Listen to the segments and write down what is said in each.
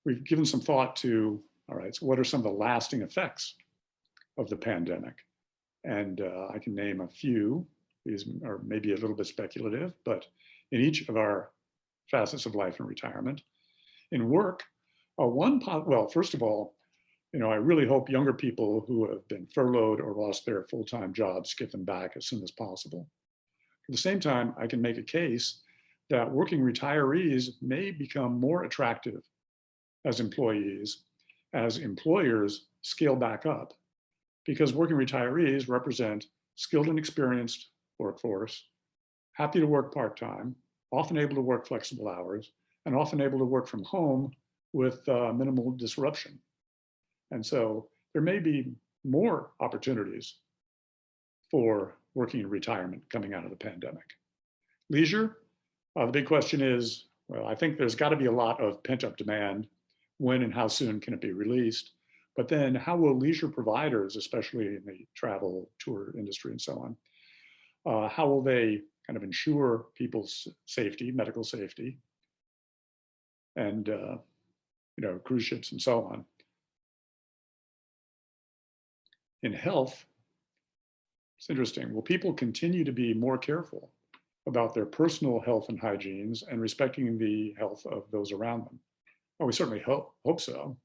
we've given some thought to, all right, so what are some of the lasting effects of the pandemic? And I can name a few. These are maybe a little bit speculative, but in each of our facets of life and retirement. In work, well, first of all, I really hope younger people who have been furloughed or lost their full-time jobs get them back as soon as possible. At the same time, I can make a case that working retirees may become more attractive as employees as employers scale back up, because working retirees represent skilled and experienced workforce, happy to work part-time, often able to work flexible hours, and often able to work from home with minimal disruption. And so there may be more opportunities for working in retirement coming out of the pandemic. Leisure, the big question is, well, I think there's got to be a lot of pent-up demand. When and how soon can it be released? But then how will leisure providers, especially in the travel, tour industry and so on, how will they kind of ensure people's safety, medical safety, and cruise ships and so on? In health, it's interesting. Will people continue to be more careful about their personal health and hygienes and respecting the health of those around them? Well, we certainly hope so.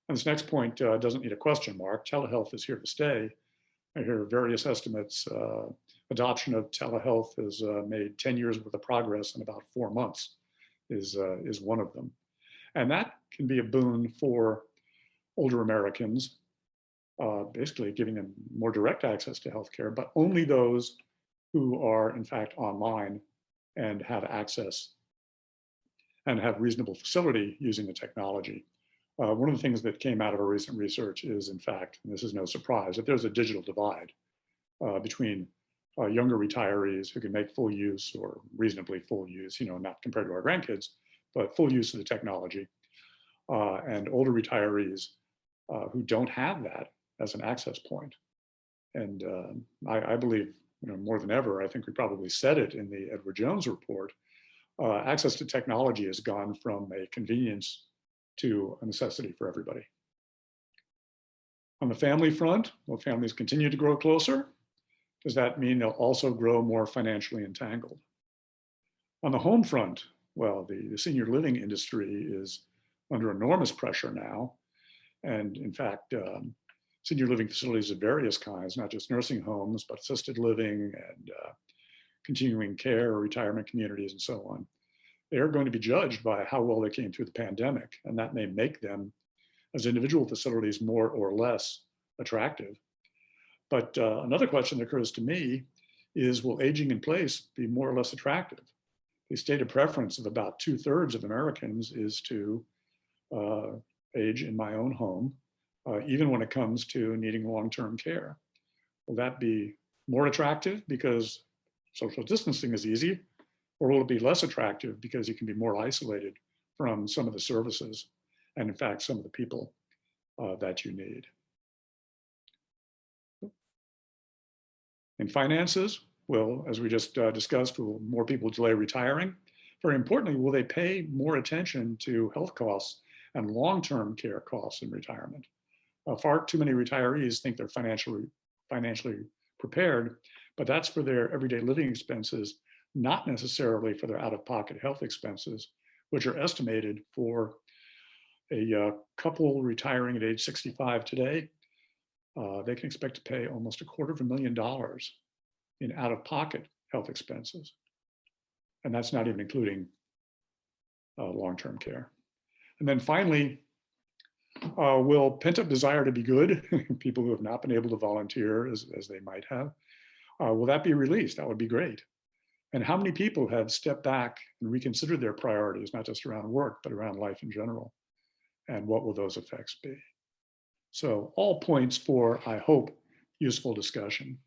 And this next point doesn't need a question mark. Telehealth is here to stay. I hear various estimates. Adoption of telehealth has made 10 years worth of progress in about 4 months is one of them. And that can be a boon for older Americans, basically giving them more direct access to healthcare, but only those who are in fact online and have access and have reasonable facility using the technology. One of the things that came out of our recent research is, in fact, and this is no surprise, that there's a digital divide between younger retirees who can make full use or reasonably full use, not compared to our grandkids, but full use of the technology, and older retirees who don't have that as an access point. And I believe, more than ever, I think we probably said it in the Edward Jones report, access to technology has gone from a convenience to a necessity for everybody. On the family front, will families continue to grow closer? Does that mean they'll also grow more financially entangled? On the home front, well, the senior living industry is under enormous pressure now. And in fact, senior living facilities of various kinds, not just nursing homes, but assisted living and continuing care, retirement communities, and so on. They're going to be judged by how well they came through the pandemic, and that may make them, as individual facilities, more or less attractive. But another question that occurs to me is, will aging in place be more or less attractive? The stated preference of about 2/3 of Americans is to age in my own home, even when it comes to needing long-term care. Will that be more attractive because social distancing is easy, or will it be less attractive because you can be more isolated from some of the services and, in fact, some of the people that you need? In finances, well, as we just discussed, will more people delay retiring? Very importantly, will they pay more attention to health costs and long-term care costs in retirement? Far too many retirees think they're financially prepared, but that's for their everyday living expenses, not necessarily for their out-of-pocket health expenses, which are estimated for a couple retiring at age 65 today. They can expect to pay almost $250,000 in out-of-pocket health expenses. And that's not even including long-term care. And then finally, will pent-up desire to be good, people who have not been able to volunteer as they might have, will that be released? That would be great. And how many people have stepped back and reconsidered their priorities, not just around work, but around life in general? And what will those effects be? So all points for, I hope, useful discussion.